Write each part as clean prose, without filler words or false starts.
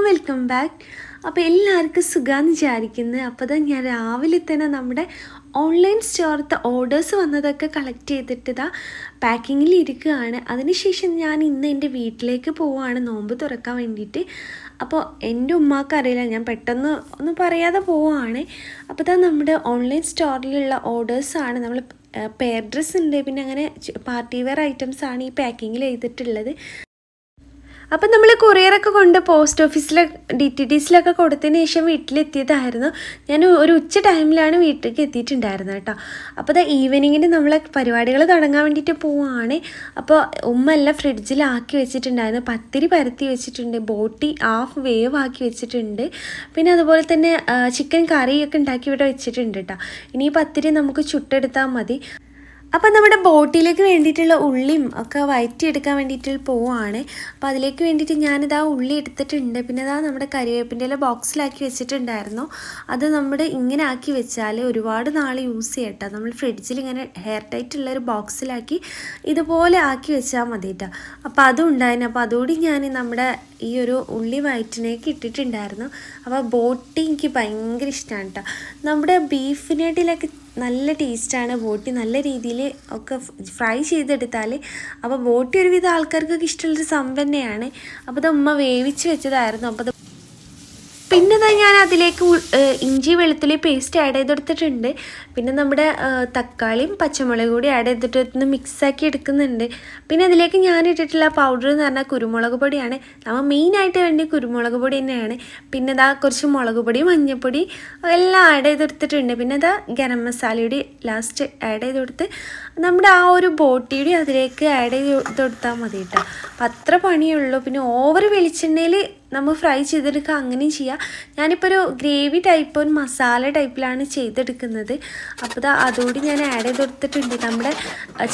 Welcome back. അപ്പോൾ എല്ലാവർക്കും സുഖാന്ന് വിചാരിക്കുന്നത്. അപ്പോൾ തന്നെ ഞാൻ രാവിലെ തന്നെ നമ്മുടെ ഓൺലൈൻ സ്റ്റോറത്തെ ഓർഡേഴ്സ് വന്നതൊക്കെ കളക്ട് ചെയ്തിട്ട് പാക്കിങ്ങിൽ ഇരിക്കുകയാണ്. അതിനുശേഷം ഞാൻ ഇന്ന് എൻ്റെ വീട്ടിലേക്ക് പോവുകയാണ് നോമ്പ് തുറക്കാൻ വേണ്ടിയിട്ട്. അപ്പോൾ എൻ്റെ ഉമ്മാക്ക് അറിയില്ല, ഞാൻ പെട്ടെന്ന് ഒന്നും പറയാതെ പോവുകയാണ്. അപ്പോൾ നമ്മുടെ ഓൺലൈൻ സ്റ്റോറിലുള്ള ഓർഡേഴ്സാണ്. നമ്മൾ പെയർ ഡ്രസ്സ് ഉണ്ട്, പിന്നെ അങ്ങനെ പാർട്ടി വെയർ ഐറ്റംസാണ് ഈ പാക്കിങ്ങിൽ ചെയ്തിട്ടുള്ളത്. അപ്പം നമ്മൾ കൊറിയറൊക്കെ കൊണ്ട് പോസ്റ്റ് ഓഫീസിലെ DTDസിലൊക്കെ കൊടുത്തതിന് ശേഷം വീട്ടിലെത്തിയതായിരുന്നു. ഞാൻ ഒരു ഉച്ച ടൈമിലാണ് വീട്ടിലേക്ക് എത്തിയിട്ടുണ്ടായിരുന്നത് കേട്ടോ. അപ്പോൾ ഈവനിങ്ങിന് നമ്മളെ പരിപാടികൾ തുടങ്ങാൻ വേണ്ടിയിട്ട് പോവുകയാണ്. അപ്പോൾ ഉമ്മ എല്ലാം ഫ്രിഡ്ജിലാക്കി വെച്ചിട്ടുണ്ടായിരുന്നു. പത്തിരി പരത്തി വെച്ചിട്ടുണ്ട്, ബോട്ടി ഹാഫ് വേവ് ആക്കി വെച്ചിട്ടുണ്ട്, പിന്നെ അതുപോലെ തന്നെ ചിക്കൻ കറിയൊക്കെ ഉണ്ടാക്കി ഇവിടെ വെച്ചിട്ടുണ്ട് കേട്ടോ. ഇനി ഈ പത്തിരി നമുക്ക് ചുട്ടെടുത്താൽ മതി. അപ്പോൾ നമ്മുടെ ബോട്ടിയിലേക്ക് വേണ്ടിയിട്ടുള്ള ഉള്ളിയും ഒക്കെ വഴറ്റിയെടുക്കാൻ വേണ്ടിയിട്ട് പോവുകയാണ്. അപ്പോൾ അതിലേക്ക് വേണ്ടിയിട്ട് ഞാനിതാ ഉള്ളി എടുത്തിട്ടുണ്ട്. പിന്നെ നമ്മുടെ കറിവേപ്പിൻ്റെ ബോക്സിലാക്കി വെച്ചിട്ടുണ്ടായിരുന്നു. അത് നമ്മുടെ ഇങ്ങനെ ആക്കി വെച്ചാൽ ഒരുപാട് നാൾ യൂസ് ചെയ്യട്ടോ. നമ്മൾ ഫ്രിഡ്ജിൽ ഇങ്ങനെ ഹെയർ ടൈറ്റുള്ളൊരു ബോക്സിലാക്കി ഇതുപോലെ ആക്കി വെച്ചാൽ മതി കേട്ടോ. അപ്പോൾ അതും ഉണ്ടായിരുന്നു. അപ്പോൾ അതുകൂടി ഞാൻ നമ്മുടെ ഈ ഒരു ഉള്ളി വയറ്റിനേക്ക് ഇട്ടിട്ടുണ്ടായിരുന്നു. അപ്പോൾ ബോട്ടി എനിക്ക് ഭയങ്കര ഇഷ്ടമാണ് കേട്ടോ. നമ്മുടെ ബീഫിനായിട്ടിലൊക്കെ നല്ല ടേസ്റ്റാണ് ബോട്ടി, നല്ല രീതിയിൽ ഒക്കെ ഫ്രൈ ചെയ്തെടുത്താൽ. അപ്പോൾ ബോട്ടി ഒരുവിധം ആൾക്കാർക്കൊക്കെ ഇഷ്ടമുള്ളൊരു സംഭവം തന്നെയാണ്. അപ്പോൾ ഇത് ഉമ്മ വേവിച്ച് വെച്ചതായിരുന്നു. അപ്പോൾ പിന്നെ ഞാൻ അതിലേക്ക് ഇഞ്ചി വെളുത്തുള്ളി പേസ്റ്റ് ആഡ് ചെയ്തെടുത്തിട്ടുണ്ട്. പിന്നെ നമ്മുടെ തക്കാളിയും പച്ചമുളകും കൂടി ആഡ് ചെയ്തിട്ട് ഒന്ന് മിക്സാക്കി എടുക്കുന്നുണ്ട്. പിന്നെ അതിലേക്ക് ഞാൻ ഇട്ടിട്ടുള്ള പൗഡർ എന്ന് പറഞ്ഞാൽ കുരുമുളക് പൊടിയാണ്. നമ്മൾ മെയിനായിട്ട് വേണ്ടി കുരുമുളക് പൊടി തന്നെയാണ്. പിന്നെ കുറച്ച് മുളക് പൊടി, മഞ്ഞൾപ്പൊടി എല്ലാം ആഡ് ചെയ്തെടുത്തിട്ടുണ്ട്. പിന്നെ ഗരം മസാലയുടെ ലാസ്റ്റ് ആഡ് ചെയ്ത് കൊടുത്ത് നമ്മുടെ ആ ഒരു ബോട്ടിയുടെ അതിലേക്ക് ആഡ് ചെയ്ത് കൊടുത്താൽ മതി കേട്ടോ. അപ്പം അത്ര പണിയുള്ളൂ. പിന്നെ ഓവർ വെളിച്ചെണ്ണയിൽ നമ്മൾ ഫ്രൈ ചെയ്തെടുക്കുക, അങ്ങനെയും ചെയ്യാം. ഞാനിപ്പോൾ ഒരു ഗ്രേവി ടൈപ്പ്, ഒരു മസാല ടൈപ്പിലാണ് ചെയ്തെടുക്കുന്നത്. അപ്പോൾ അതുകൂടി ഞാൻ ആഡ് ചെയ്ത് കൊടുത്തിട്ടുണ്ട്. നമ്മുടെ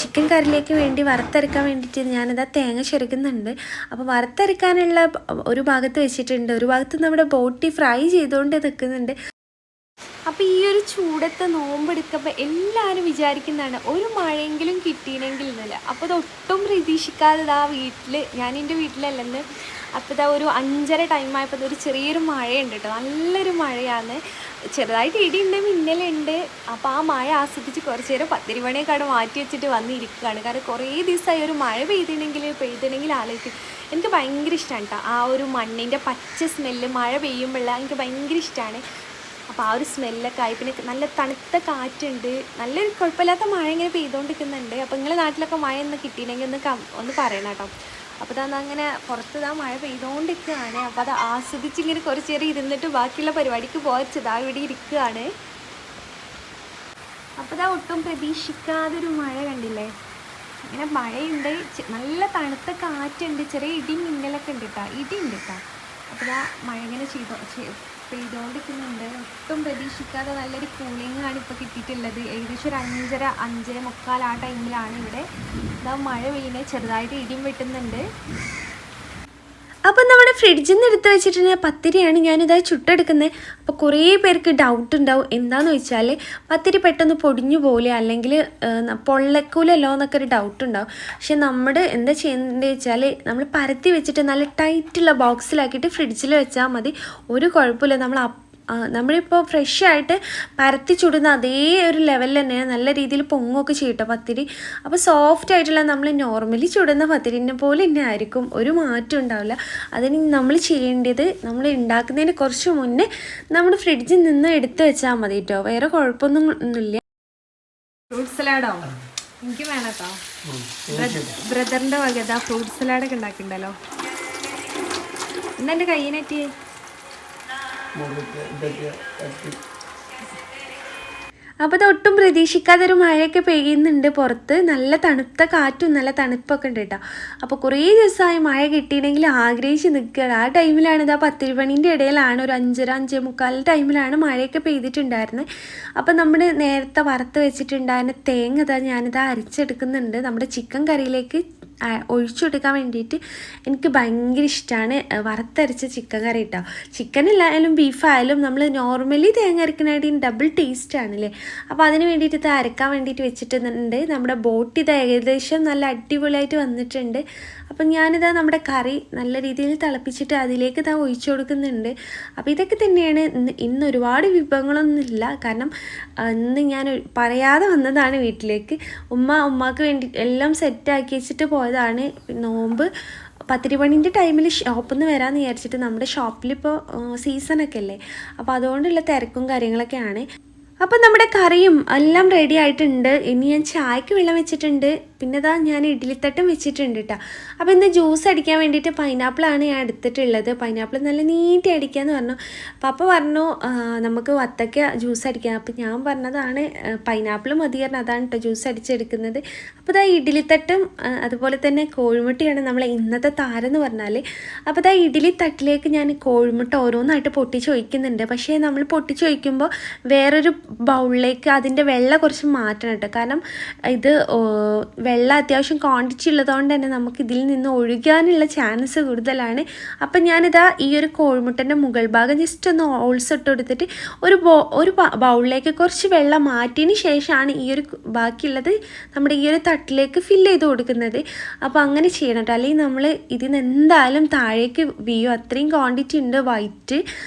ചിക്കൻ കറിയിലേക്ക് വേണ്ടി വറുത്തരക്കാൻ വേണ്ടിയിട്ട് ഞാനിതാ തേങ്ങ ചെറുക്കുന്നുണ്ട്. അപ്പോൾ വറുത്തരക്കാനുള്ള ഒരു ഭാഗത്ത് വെച്ചിട്ടുണ്ട്, ഒരു ഭാഗത്ത് നമ്മുടെ ബോട്ടി ഫ്രൈ ചെയ്തുകൊണ്ട് നിൽക്കുന്നുണ്ട്. അപ്പോൾ ഈ ഒരു ചൂടത്തെ നോമ്പെടുക്കുമ്പോൾ എല്ലാവരും വിചാരിക്കുന്നതാണ് ഒരു മഴയെങ്കിലും കിട്ടിയില്ലെങ്കിൽ എന്നല്ല. അപ്പോൾ അതൊട്ടും പ്രതീക്ഷിക്കാതെ ഞാൻ എൻ്റെ വീട്ടിലല്ലെന്ന്. അപ്പോൾ ഒരു 5:30 ടൈമായപ്പോൾ ഒരു ചെറിയൊരു മഴയുണ്ട് കേട്ടോ. നല്ലൊരു മഴയാണ്, ചെറുതായിട്ട് ഇടിയുണ്ട്, മിന്നലുണ്ട്. അപ്പോൾ ആ മഴ ആസ്വദിച്ച് കുറച്ച് നേരം 10 മണിയൊക്കെ മാറ്റി വെച്ചിട്ട് വന്നിരിക്കുകയാണ്. കാരണം കുറേ ദിവസമായി ഒരു മഴ പെയ്തിട്ടുണ്ടെങ്കിൽ ആലോചിക്കും. എനിക്ക് ഭയങ്കര ഇഷ്ടമാണ് കേട്ടോ ആ ഒരു മണ്ണിൻ്റെ പച്ച സ്മെല്ല്. മഴ പെയ്യുമ്പോഴുള്ള എനിക്ക് ഭയങ്കര ഇഷ്ടമാണ്. അപ്പോൾ ആ ഒരു സ്മെല്ലൊക്കെ ആയി. പിന്നെ നല്ല തണുത്ത കാറ്റുണ്ട്, നല്ലൊരു കുഴപ്പമില്ലാത്ത മഴ ഇങ്ങനെ പെയ്തുകൊണ്ടിരിക്കുന്നുണ്ട്. അപ്പോൾ നിങ്ങളുടെ നാട്ടിലൊക്കെ മഴ ഒന്ന് കിട്ടിയില്ലെങ്കിൽ ഒന്ന് പറയണം കേട്ടോ. അപ്പോൾ അങ്ങനെ പുറത്ത് മഴ പെയ്തുകൊണ്ടിരിക്കുകയാണ്. അപ്പോൾ അത് ആസ്വദിച്ച് ഇങ്ങനെ കുറച്ച് നേരം ഇരുന്നിട്ട് ബാക്കിയുള്ള പരിപാടിക്ക് പോയച്ചതാ ഇവിടെ ഇരിക്കുകയാണ്. അപ്പോൾ ഒട്ടും പ്രതീക്ഷിക്കാതൊരു മഴ കണ്ടില്ലേ. ഇങ്ങനെ മഴയുണ്ട്, നല്ല തണുത്ത കാറ്റുണ്ട്, ചെറിയ ഇടി മിന്നലൊക്കെ ഉണ്ട് കേട്ടോ, ഇടിയുണ്ട് കേട്ടോ. അപ്പോൾ മഴ ഇങ്ങനെ പെയ്തുകൊണ്ടിരിക്കുന്നുണ്ട്. ഒട്ടും പ്രതീക്ഷിക്കാതെ നല്ലൊരു കൂളിങ്ങാണ് ഇപ്പോൾ കിട്ടിയിട്ടുള്ളത്. ഏകദേശം ഒരു 5:30 ആ ടൈമിലാണ് ഇവിടെ മഴ പെയ്യുന്നത്. ചെറുതായിട്ട് ഇടിയും വെട്ടുന്നുണ്ട്. അപ്പം നമ്മുടെ ഫ്രിഡ്ജിൽ നിന്ന് എടുത്ത് വെച്ചിട്ടുള്ള പത്തിരിയാണ് ചുട്ടെടുക്കുന്നത്. അപ്പോൾ കുറേ പേർക്ക് ഡൗട്ട് ഉണ്ടാവും, എന്താണെന്ന് വെച്ചാൽ പത്തിരി പെട്ടെന്ന് പൊടിഞ്ഞു പോലെ അല്ലെങ്കിൽ പൊള്ളക്കൂലല്ലോ എന്നൊക്കെ ഒരു ഡൗട്ട് ഉണ്ടാവും. പക്ഷെ എന്താ ചെയ്യേണ്ടത് വെച്ചാൽ നമ്മൾ പരത്തി വെച്ചിട്ട് നല്ല ടൈറ്റുള്ള ബോക്സിലാക്കിയിട്ട് ഫ്രിഡ്ജിൽ വെച്ചാൽ മതി. ഒരു കുഴപ്പമില്ല. നമ്മളിപ്പോൾ ഫ്രഷ് ആയിട്ട് പരത്തി ചുടുന്ന അതേ ഒരു ലെവലിൽ തന്നെയാണ് നല്ല രീതിയിൽ പൊങ്ങൊക്കെ ചെയ്യട്ടോ പത്തിരി. അപ്പോൾ സോഫ്റ്റ് ആയിട്ടുള്ള നമ്മൾ നോർമലി ചുടുന്ന പത്തിരിനെ പോലെ തന്നെ ആയിരിക്കും, ഒരു മാറ്റം ഉണ്ടാവില്ല. അതിന് നമ്മൾ ചെയ്യേണ്ടത്, നമ്മൾ ഉണ്ടാക്കുന്നതിന് കുറച്ച് മുന്നേ നമ്മൾ ഫ്രിഡ്ജിൽ നിന്ന് എടുത്ത് വെച്ചാൽ മതി കേട്ടോ. വേറെ കുഴപ്പമൊന്നുമില്ല. ഫ്രൂട്ട് സലാഡോ എനിക്ക് വേണം കേട്ടോ. ബ്രദറിൻ്റെ വക ഫ്രൂട്ട് സലാഡൊക്കെ ഉണ്ടാക്കിയിട്ടുണ്ടല്ലോ. എന്താ എൻ്റെ കയ്യിനെറ്റി? അപ്പോൾ അത് ഒട്ടും പ്രതീക്ഷിക്കാതെ ഒരു മഴയൊക്കെ പെയ്യുന്നുണ്ട് പുറത്ത്. നല്ല തണുത്ത കാറ്റും നല്ല തണുപ്പൊക്കെ ഉണ്ട് കേട്ടോ. അപ്പോൾ കുറേ ദിവസമായി മഴ കിട്ടിയില്ലെങ്കിൽ ആഗ്രഹിച്ച് നിൽക്കുകയാണ്. ആ ടൈമിലാണ് ഇതാ പത്തിരി പണീൻ്റെ ഇടയിലാണ് ഒരു 5:30-5:45 ടൈമിലാണ് മഴയൊക്കെ പെയ്തിട്ടുണ്ടായിരുന്നത്. അപ്പോൾ നമ്മൾ നേരത്തെ വറുത്ത് വെച്ചിട്ടുണ്ടായിരുന്ന തേങ്ങ ഇതാ ഞാനിതാ അരച്ചെടുക്കുന്നുണ്ട് നമ്മുടെ ചിക്കൻ കറിയിലേക്ക് ഒഴിച്ചെടുക്കാൻ വേണ്ടിയിട്ട്. എനിക്ക് ഭയങ്കര ഇഷ്ടമാണ് വറുത്തരച്ച ചിക്കൻ കറി കേട്ടോ. ചിക്കനിലായാലും ബീഫായാലും നമ്മൾ നോർമലി തേങ്ങ അരക്കുന്നതിന് ഡബിൾ ടേസ്റ്റാണല്ലേ. അപ്പോൾ അതിന് വേണ്ടിയിട്ട് ഇത് അരക്കാൻ വേണ്ടിയിട്ട് വെച്ചിട്ടുണ്ട്. നമ്മുടെ ബോട്ടി ഇത് ഏകദേശം നല്ല അടിപൊളിയായിട്ട് വന്നിട്ടുണ്ട്. അപ്പം ഞാനിതാ നമ്മുടെ കറി നല്ല രീതിയിൽ തിളപ്പിച്ചിട്ട് അതിലേക്ക് ഇതാ ഒഴിച്ചു കൊടുക്കുന്നുണ്ട്. അപ്പോൾ ഇതൊക്കെ തന്നെയാണ് ഇന്ന് ഒരുപാട് വിഭവങ്ങളൊന്നുമില്ല, കാരണം ഇന്ന് ഞാൻ പറയാതെ വന്നതാണ് വീട്ടിലേക്ക്. ഉമ്മാക്ക് വേണ്ടി എല്ലാം സെറ്റാക്കി വെച്ചിട്ട് പോയതാണ്. നോമ്പ് പത്തിരി പണീൻ്റെ ടൈമിൽ ഷോപ്പിൽ നിന്ന് വരാമെന്ന് വിചാരിച്ചിട്ട്, നമ്മുടെ ഷോപ്പിലിപ്പോൾ സീസണൊക്കെ അല്ലേ, അപ്പോൾ അതുകൊണ്ടുള്ള തിരക്കും കാര്യങ്ങളൊക്കെയാണ്. അപ്പം നമ്മുടെ കറിയും എല്ലാം റെഡി ആയിട്ടുണ്ട്. ഇനി ഞാൻ ചായക്ക് വെള്ളം വെച്ചിട്ടുണ്ട്. പിന്നെ ഇതാ ഞാൻ ഇഡ്ഡലിത്തട്ടും വെച്ചിട്ടുണ്ട് കേട്ടോ. അപ്പോൾ ഇന്ന് ജ്യൂസ് അടിക്കാൻ വേണ്ടിയിട്ട് പൈനാപ്പിളാണ് ഞാൻ എടുത്തിട്ടുള്ളത്. പൈനാപ്പിൾ നല്ല നീട്ടി അടിക്കാമെന്ന് പറഞ്ഞു. പപ്പ പറഞ്ഞു നമുക്ക് വത്തക്ക ജ്യൂസ് അടിക്കാം. അപ്പോൾ ഞാൻ പറഞ്ഞതാണ് പൈനാപ്പിൾ മതി കാരണം അതാണ് കേട്ടോ ജ്യൂസ് അടിച്ചെടുക്കുന്നത്. അപ്പോൾ ഇതാ ഇഡ്ഡലിത്തട്ടും അതുപോലെ തന്നെ കോഴിമുട്ടയാണ് നമ്മളെ ഇന്നത്തെ താരം എന്ന് പറഞ്ഞാൽ. അപ്പോൾ ഇതാ ഇഡ്ഡലിത്തട്ടിലേക്ക് ഞാൻ കോഴിമുട്ട ഓരോന്നായിട്ട് പൊട്ടിച്ച് ഒഴിക്കുന്നുണ്ട്. പക്ഷേ നമ്മൾ പൊട്ടിച്ച് ഒഴിക്കുമ്പോൾ വേറൊരു ബൗളിലേക്ക് അതിൻ്റെ വെള്ളം കുറച്ച് മാറ്റണം കേട്ടോ. കാരണം ഇത് വെള്ളം അത്യാവശ്യം ക്വാണ്ടിറ്റി ഉള്ളതുകൊണ്ട് തന്നെ നമുക്ക് ഇതിൽ നിന്ന് ഒഴുകാനുള്ള ചാൻസ് കൂടുതലാണ്. അപ്പം ഞാനിതാ ഈ ഒരു കോഴിമുട്ടൻ്റെ മുകൾ ഭാഗം ജസ്റ്റ് ഒന്ന് ഓൾസ് ഇട്ട് കൊടുത്തിട്ട് ഒരു ബൗളിലേക്ക് കുറച്ച് വെള്ളം മാറ്റിയതിന് ശേഷമാണ് ഈ ഒരു ബാക്കിയുള്ളത് നമ്മുടെ ഈ ഒരു തട്ടിലേക്ക് ഫില്ല് ചെയ്ത് കൊടുക്കുന്നത്. അപ്പോൾ അങ്ങനെ ചെയ്യണം കേട്ടോ, അല്ലെങ്കിൽ നമ്മൾ ഇതിന് എന്തായാലും താഴേക്ക് വീഴും, അത്രയും ക്വാണ്ടിറ്റി ഉണ്ട് വൈറ്റ്.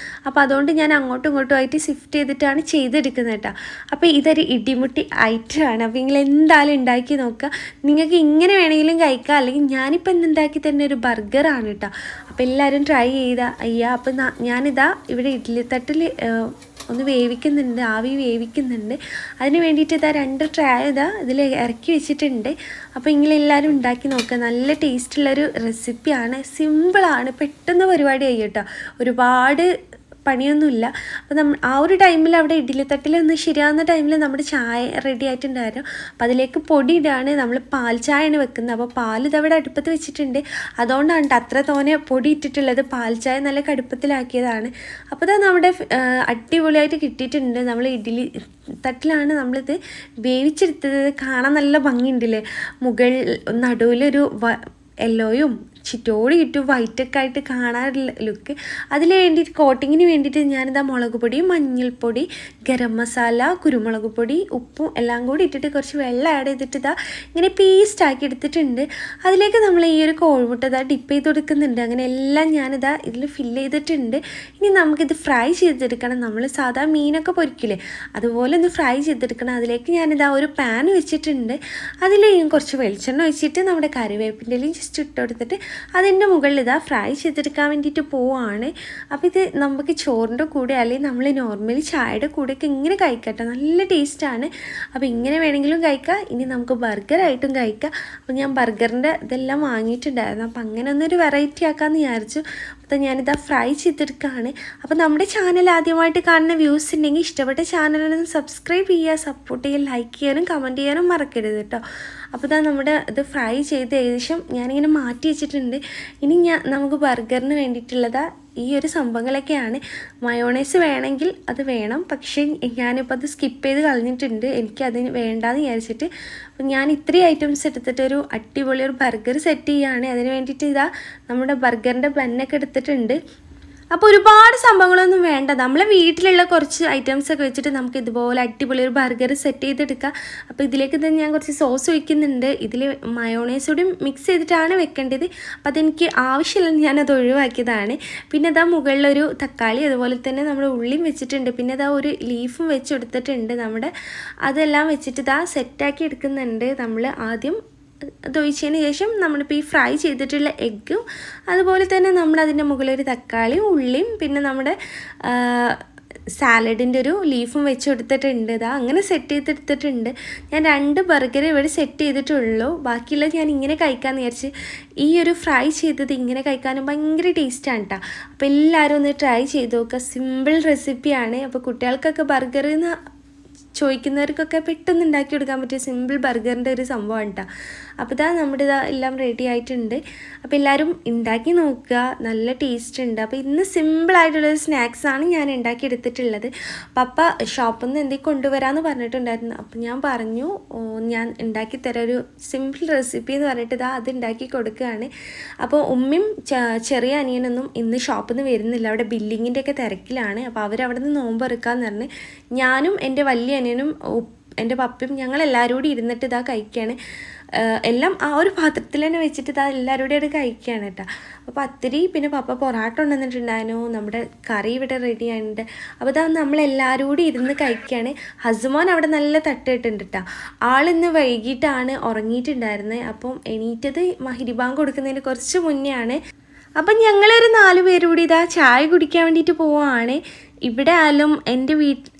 അപ്പോൾ അതുകൊണ്ട് ഞാൻ അങ്ങോട്ടും ഇങ്ങോട്ടും ആയിട്ട് ഷിഫ്റ്റ് ചെയ്തിട്ടാണ് ചെയ്തെടുക്കുന്നത് കേട്ടോ. അപ്പോൾ ഇതൊരു ഇടിമുട്ടി ഐറ്റമാണ്. അപ്പോൾ നിങ്ങൾ എന്തായാലും ഉണ്ടാക്കി നോക്കുക. നിങ്ങൾക്ക് ഇങ്ങനെ വേണമെങ്കിലും കഴിക്കാം, അല്ലെങ്കിൽ ഞാനിപ്പോൾ ഇന്നുണ്ടാക്കി തന്നെ ഒരു ബർഗറാണ് കേട്ടോ. അപ്പോൾ എല്ലാവരും ട്രൈ ചെയ്താൽ അപ്പോൾ ഞാനിതാ ഇവിടെ ഇഡ്ഡലിത്തട്ടിൽ ഒന്ന് വേവിക്കുന്നുണ്ട്, ആവി വേവിക്കുന്നുണ്ട്. അതിന് വേണ്ടിയിട്ട് ഇതാ 2 ട്രൈ ഇതിൽ ഇറക്കി വെച്ചിട്ടുണ്ട്. അപ്പോൾ നിങ്ങളെല്ലാവരും ഉണ്ടാക്കി നോക്കുക. നല്ല ടേസ്റ്റുള്ളൊരു റെസിപ്പിയാണ്, സിമ്പിളാണ്, പെട്ടെന്ന് പരിപാടി ആയി കേട്ടോ, ഒരുപാട് പണിയൊന്നുമില്ല. അപ്പോൾ ആ ഒരു ടൈമിൽ അവിടെ ഇഡ്ഡലിത്തട്ടിലൊന്ന് ശരിയാവുന്ന ടൈമിൽ നമ്മുടെ ചായ റെഡി ആയിട്ടുണ്ടായിരുന്നു. അപ്പോൾ അതിലേക്ക് പൊടി ഇടാണ്, നമ്മൾ പാൽ ചായയാണ് വെക്കുന്നത്. അപ്പോൾ പാൽ ഇതവിടെ അടുപ്പത്ത് വെച്ചിട്ടുണ്ട്, അതുകൊണ്ടാണ് അത്ര തോനെ പൊടി ഇട്ടിട്ടുള്ളത്. പാൽ ചായ നല്ല കടുപ്പത്തിലാക്കിയതാണ്. അപ്പോൾ ഇതാ നമ്മുടെ അടിപൊളിയായിട്ട് കിട്ടിയിട്ടുണ്ട്. നമ്മൾ ഇഡ്ഡലി തട്ടിലാണ് നമ്മളിത് വേവിച്ചെടുത്തത്. കാണാൻ നല്ല ഭംഗിയുണ്ടല്ലേ, നടുവിലൊരു യെല്ലോയും ചിറ്റോടി ഇട്ടു വൈറ്റൊക്കെ ആയിട്ട് കാണാറുള്ള ലുക്ക്. അതിന് വേണ്ടിയിട്ട് കോട്ടിങ്ങിന് വേണ്ടിയിട്ട് ഞാനിതാ മുളക് പൊടി, മഞ്ഞൾപ്പൊടി, ഗരം മസാല, കുരുമുളക് പൊടി, ഉപ്പും എല്ലാം കൂടി ഇട്ടിട്ട് കുറച്ച് വെള്ളം ആഡ് ചെയ്തിട്ട് ഇതാ ഇങ്ങനെ പേസ്റ്റാക്കി എടുത്തിട്ടുണ്ട്. അതിലേക്ക് നമ്മൾ ഈ ഒരു കോഴിമുട്ട ഇതാ ഡിപ്പ് ചെയ്ത് കൊടുക്കുന്നുണ്ട്. അങ്ങനെ എല്ലാം ഞാനിതാ ഇതിൽ ഫില്ല് ചെയ്തിട്ടുണ്ട്. ഇനി നമുക്കിത് ഫ്രൈ ചെയ്തെടുക്കണം. നമ്മൾ സാധാ മീനൊക്കെ പൊരിക്കില്ലേ, അതുപോലെ ഒന്ന് ഫ്രൈ ചെയ്തെടുക്കണം. അതിലേക്ക് ഞാനിതാ ഒരു പാൻ വെച്ചിട്ടുണ്ട്. അതിൽ കുറച്ച് വെളിച്ചെണ്ണ ഒഴിച്ചിട്ട് നമ്മുടെ കറിവേപ്പിൻ്റെ ജസ്റ്റ് ഇട്ട് കൊടുത്തിട്ട് അതിൻ്റെ മുകളിൽ ഇതാ ഫ്രൈ ചെയ്തെടുക്കാൻ വേണ്ടിയിട്ട് പോവാണ്. അപ്പോൾ ഇത് നമുക്ക് ചോറിൻ്റെ കൂടെ അല്ലെങ്കിൽ നമ്മൾ നോർമലി ചായയുടെ കൂടെയൊക്കെ ഇങ്ങനെ കഴിക്കട്ടെ, നല്ല ടേസ്റ്റാണ്. അപ്പോൾ ഇങ്ങനെ വേണമെങ്കിലും കഴിക്കാം, ഇനി നമുക്ക് ബർഗറായിട്ടും കഴിക്കാം. അപ്പോൾ ഞാൻ ബർഗറിൻ്റെ ഇതെല്ലാം വാങ്ങിയിട്ടുണ്ടായിരുന്നു. അപ്പോൾ അങ്ങനെ ഒന്നൊരു വെറൈറ്റി ആക്കാമെന്ന് വിചാരിച്ചു. അപ്പോൾ ഞാനിതാ ഫ്രൈ ചെയ്തെടുക്കുകയാണ്. അപ്പോൾ നമ്മുടെ ചാനൽ ആദ്യമായിട്ട് കാണുന്ന വ്യൂസ് ഉണ്ടെങ്കിൽ ഇഷ്ടപ്പെട്ട ചാനലൊന്ന് സബ്സ്ക്രൈബ് ചെയ്യുക, സപ്പോർട്ട് ചെയ്യുക, ലൈക്ക് ചെയ്യാനും കമൻറ്റ് ചെയ്യാനും മറക്കരുത് കേട്ടോ. അപ്പോൾ ഇതാ നമ്മുടെ ഇത് ഫ്രൈ ചെയ്ത് ഏകദേശം ഞാനിങ്ങനെ മാറ്റി വെച്ചിട്ടുണ്ട്. ഇനി നമുക്ക് ബർഗറിന് വേണ്ടിയിട്ടുള്ളത് ഈ ഒരു സംഭവങ്ങളൊക്കെയാണ്. മയോണൈസ് വേണമെങ്കിൽ അത് വേണം, പക്ഷേ ഞാനിപ്പോൾ അത് സ്കിപ്പ് ചെയ്ത് കളഞ്ഞിട്ടുണ്ട്, എനിക്കതിന് വേണ്ടാന്ന് വിചാരിച്ചിട്ട്. അപ്പോൾ ഞാൻ ഇത്രയും ഐറ്റംസ് എടുത്തിട്ടൊരു അടിപൊളി ഒരു ബർഗർ സെറ്റ് ചെയ്യുകയാണ്. അതിന് വേണ്ടിയിട്ട് ഇതാ നമ്മുടെ ബർഗറിൻ്റെ ബന്നൊക്കെ എടുത്തിട്ടുണ്ട്. അപ്പോൾ ഒരുപാട് സംഭവങ്ങളൊന്നും വേണ്ട, നമ്മളെ വീട്ടിലുള്ള കുറച്ച് ഐറ്റംസൊക്കെ വെച്ചിട്ട് നമുക്ക് ഇതുപോലെ അടിപൊളി ഒരു ബർഗർ സെറ്റ് ചെയ്തെടുക്കാം. അപ്പോൾ ഇതിലേക്ക് തന്നെ ഞാൻ കുറച്ച് സോസ് ഒഴിക്കുന്നുണ്ട്. ഇതിൽ മയോണൈസ് കൂടി മിക്സ് ചെയ്തിട്ടാണ് വെക്കേണ്ടത്. അപ്പോൾ അതെനിക്ക് ആവശ്യമില്ല, ഞാനത് ഒഴിവാക്കിയതാണ്. പിന്നെ അതാ മുകളിലൊരു തക്കാളി അതുപോലെ തന്നെ നമ്മുടെ ഉള്ളിയും വെച്ചിട്ടുണ്ട്. പിന്നെ അതാ ഒരു ലീഫും വെച്ച് കൊടുത്തിട്ടുണ്ട്. അതെല്ലാം വെച്ചിട്ട് ഇതാ സെറ്റാക്കി എടുക്കുന്നുണ്ട്. നമ്മൾ ആദ്യം അതൊഴിച്ചതിന് ശേഷം നമ്മളിപ്പോൾ ഈ ഫ്രൈ ചെയ്തിട്ടുള്ള എഗ്ഗും അതുപോലെ തന്നെ നമ്മളതിൻ്റെ മുകളിലൊരു തക്കാളിയും ഉള്ളിയും പിന്നെ നമ്മുടെ സാലഡിൻ്റെ ഒരു ലീഫും വെച്ച് കൊടുത്തിട്ടുണ്ട്. ഇതാ അങ്ങനെ സെറ്റ് ചെയ്തെടുത്തിട്ടുണ്ട്. ഞാൻ 2 ബർഗർ ഇവിടെ സെറ്റ് ചെയ്തിട്ടുള്ളൂ, ബാക്കിയുള്ളത് ഞാൻ ഇങ്ങനെ കഴിക്കാമെന്ന് വിചാരിച്ച്. ഈ ഒരു ഫ്രൈ ചെയ്തത് ഇങ്ങനെ കഴിക്കാനും ഭയങ്കര ടേസ്റ്റാണ് കേട്ടോ. അപ്പോൾ എല്ലാവരും ഒന്ന് ട്രൈ ചെയ്ത് നോക്കുക, സിമ്പിൾ റെസിപ്പിയാണ്. അപ്പോൾ കുട്ടികൾക്കൊക്കെ ബർഗർ ചോദിക്കുന്നവർക്കൊക്കെ പെട്ടെന്ന് ഉണ്ടാക്കി കൊടുക്കാൻ പറ്റിയ സിമ്പിൾ ബർഗറിൻ്റെ ഒരു സംഭവമാണ് കേട്ടോ. അപ്പോൾ ഇതാ നമ്മുടെ ഇതാ എല്ലാം റെഡി ആയിട്ടുണ്ട്. അപ്പോൾ എല്ലാവരും ഉണ്ടാക്കി നോക്കുക, നല്ല ടേസ്റ്റ് ഉണ്ട്. അപ്പോൾ ഇന്ന് സിമ്പിളായിട്ടുള്ളൊരു സ്നാക്സാണ് ഞാൻ ഉണ്ടാക്കി എടുത്തിട്ടുള്ളത്. പപ്പ ഷോപ്പിൽ നിന്ന് എന്തെങ്കിലും കൊണ്ടുവരാമെന്ന് പറഞ്ഞിട്ടുണ്ടായിരുന്നു. അപ്പോൾ ഞാൻ പറഞ്ഞു ഞാൻ ഉണ്ടാക്കി തരാം ഒരു സിമ്പിൾ റെസിപ്പി എന്ന് പറഞ്ഞിട്ട് ഇതാ അത് ഉണ്ടാക്കി കൊടുക്കുകയാണ്. അപ്പോൾ ഉമ്മയും ചെറിയ അനിയനൊന്നും ഇന്ന് ഷോപ്പിൽ നിന്ന് വരുന്നില്ല, അവിടെ ബില്ലിങ്ങിൻ്റെ ഒക്കെ തിരക്കിലാണ്. അപ്പോൾ അവരവിടെ നിന്ന് നോമ്പ് എടുക്കാമെന്ന് പറഞ്ഞ് ഞാനും എൻ്റെ വലിയ അനിയനും എൻ്റെ പപ്പയും ഞങ്ങളെല്ലാവരും കൂടി ഇരുന്നിട്ട് ഇതാ കഴിക്കുകയാണ്. എല്ലാം ആ ഒരു പാത്രത്തിൽ തന്നെ വെച്ചിട്ട് ഇതാ എല്ലാവരും കൂടി കഴിക്കുകയാണ് കേട്ടോ. അപ്പോൾ പത്തിരി പിന്നെ പപ്പ പൊറാട്ട കൊണ്ടുവന്നിട്ടുണ്ടായിരുന്നു, നമ്മുടെ കറി ഇവിടെ റെഡി ആയിട്ടുണ്ട്. അപ്പോൾ ഇതാ നമ്മളെല്ലാവരും കൂടി ഇരുന്ന് കഴിക്കുകയാണ്. ഹസ്മോൻ അവിടെ നല്ല തട്ടിട്ടുണ്ട് കേട്ടോ. ആളിന്ന് വൈകിട്ടാണ് ഉറങ്ങിയിട്ടുണ്ടായിരുന്നത്. അപ്പം എണീറ്റത് മഗ്‌രിബ് ബാങ്ക് കൊടുക്കുന്നതിന് കുറച്ച് മുന്നേ ആണ്. അപ്പം ഞങ്ങളൊരു 4 പേര് കൂടി ഇതാ ചായ കുടിക്കാൻ വേണ്ടിയിട്ട് പോവുകയാണ്. ഇവിടെ ആയാലും എൻ്റെ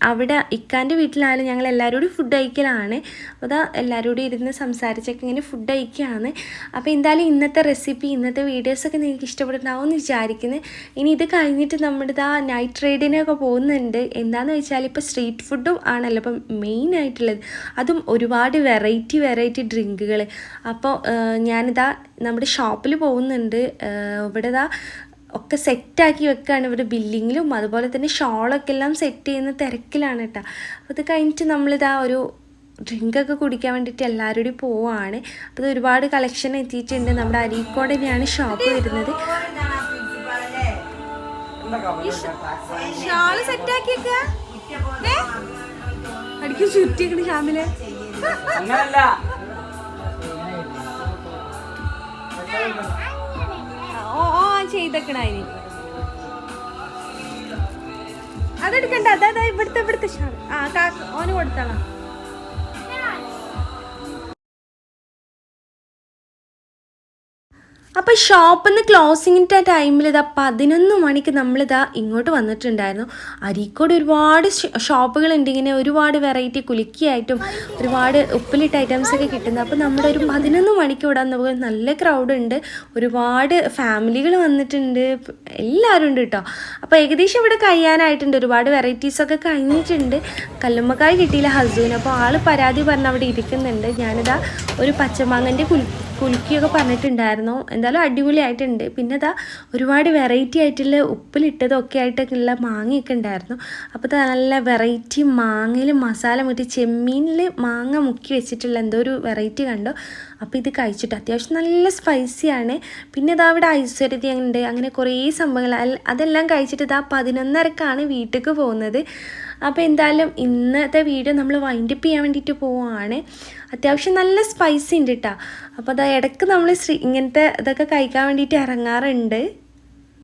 അവിടെ ഇക്കാൻ്റെ വീട്ടിലായാലും ഞങ്ങൾ എല്ലാവരും കൂടി ഫുഡ് കഴിക്കലാണ്. അപ്പോൾ അതാ എല്ലാവരും കൂടി ഇരുന്ന് സംസാരിച്ചൊക്കെ ഇങ്ങനെ ഫുഡ് കഴിക്കുകയാണ്. അപ്പോൾ എന്തായാലും ഇന്നത്തെ റെസിപ്പി, ഇന്നത്തെ വീഡിയോസൊക്കെ നിങ്ങൾക്ക് ഇഷ്ടപ്പെട്ടിട്ടുണ്ടാവും എന്ന് വിചാരിക്കുന്നത്. ഇനി ഇത് കഴിഞ്ഞിട്ട് നമ്മുടെ ഇതാ നൈറ്റ് റൈഡിനൊക്കെ പോകുന്നുണ്ട്. എന്താണെന്ന് വെച്ചാൽ ഇപ്പോൾ സ്ട്രീറ്റ് ഫുഡും ആണല്ലോ ഇപ്പം മെയിനായിട്ടുള്ളത്, അതും ഒരുപാട് വെറൈറ്റി ഡ്രിങ്കുകൾ. അപ്പോൾ ഞാനിതാ നമ്മുടെ ഷോപ്പിൽ പോകുന്നുണ്ട്. ഇവിടെ ഇതാ ഒക്കെ സെറ്റാക്കി വെക്കുകയാണ്. ഇവിടെ ബില്ലിങ്ങിലും അതുപോലെ തന്നെ ഷോളൊക്കെ എല്ലാം സെറ്റ് ചെയ്യുന്ന തിരക്കിലാണ് കേട്ടോ. അപ്പോൾ അത് കഴിഞ്ഞിട്ട് നമ്മളിതാ ഒരു ഡ്രിങ്കൊക്കെ കുടിക്കാൻ വേണ്ടിയിട്ട് എല്ലാവരും കൂടി പോവുകയാണ്. അപ്പോൾ ഇത് ഒരുപാട് കളക്ഷൻ എത്തിയിട്ടുണ്ട്. നമ്മുടെ അരീക്കോട് തന്നെയാണ് ഷോപ്പ് വരുന്നത്. ഷാള് സെറ്റാക്കി അടിക്ക് ചുറ്റിക്കണ് ഷാമില്. ചെയ്തേക്കണി അതെടുക്കണ്ട, അതാ ഇവിടുത്തെ ഷാള് ഓന് കൊടുത്തോളാം. അപ്പോൾ ഷോപ്പിൽ നിന്ന് ക്ലോസിങ്ങിൻ്റെ ടൈമിൽ ഇതാ 11 മണിക്ക് നമ്മളിതാ ഇങ്ങോട്ട് വന്നിട്ടുണ്ടായിരുന്നു. അരീക്കോട് ഒരുപാട് ഷോപ്പുകളുണ്ട്, ഇങ്ങനെ ഒരുപാട് വെറൈറ്റി കുലുക്കിയായിട്ടും ഒരുപാട് ഉപ്പിലിട്ട ഐറ്റംസൊക്കെ കിട്ടുന്നത്. അപ്പോൾ നമ്മുടെ ഒരു 11 മണിക്ക് ഇവിടെ വന്നപ്പോൾ നല്ല ക്രൗഡ് ഉണ്ട്, ഒരുപാട് ഫാമിലികൾ വന്നിട്ടുണ്ട്, എല്ലാവരും ഉണ്ട് കേട്ടോ. അപ്പോൾ ഏകദേശം ഇവിടെ കഴിയാനായിട്ടുണ്ട്, ഒരുപാട് വെറൈറ്റീസൊക്കെ കഴിഞ്ഞിട്ടുണ്ട്. കല്ലുമ്മക്കായ് കിട്ടിയില്ല ഹസ്ബൻഡിന്, അപ്പോൾ ആൾ പരാതി പറഞ്ഞ് അവിടെ ഇരിക്കുന്നുണ്ട്. ഞാനിതാ ഒരു പച്ചമാങ്ങൻ്റെ കുലുക്കിയൊക്കെ പറഞ്ഞിട്ടുണ്ടായിരുന്നു. എന്തായാലും അടിപൊളിയായിട്ടുണ്ട്. പിന്നെ ഇതാ ഒരുപാട് വെറൈറ്റി ആയിട്ടുള്ള ഉപ്പിലിട്ടതൊക്കെ ആയിട്ടൊക്കെയുള്ള മാങ്ങയൊക്കെ ഉണ്ടായിരുന്നു. അപ്പോൾ നല്ല വെറൈറ്റി മാങ്ങയിൽ മസാല മുറ്റി ചെമ്മീനിൽ മാങ്ങ മുക്കി വെച്ചിട്ടുള്ള എന്തോ ഒരു വെറൈറ്റി കണ്ടു. അപ്പോൾ ഇത് കഴിച്ചിട്ട് അത്യാവശ്യം നല്ല സ്പൈസിയാണ്. പിന്നെ ഇതാ ഇവിടെ ഐശ്വര്യതി ഉണ്ട്, അങ്ങനെ കുറേ സംഭവങ്ങൾ. അതെല്ലാം കഴിച്ചിട്ട് ഇതാ 11:30ക്കാണ് വീട്ടിലേക്ക് പോകുന്നത്. അപ്പോൾ എന്തായാലും ഇന്നത്തെ വീഡിയോ നമ്മൾ വൈൻഡപ്പ് ചെയ്യാൻ വേണ്ടിയിട്ട് പോവുകയാണ്. അത്യാവശ്യം നല്ല സ്പൈസി ഉണ്ട് കേട്ടോ. അപ്പോൾ അതാ ഇടയ്ക്ക് നമ്മൾ ഇങ്ങനത്തെ ഇതൊക്കെ കഴിക്കാൻ വേണ്ടിയിട്ട് ഇറങ്ങാറുണ്ട്.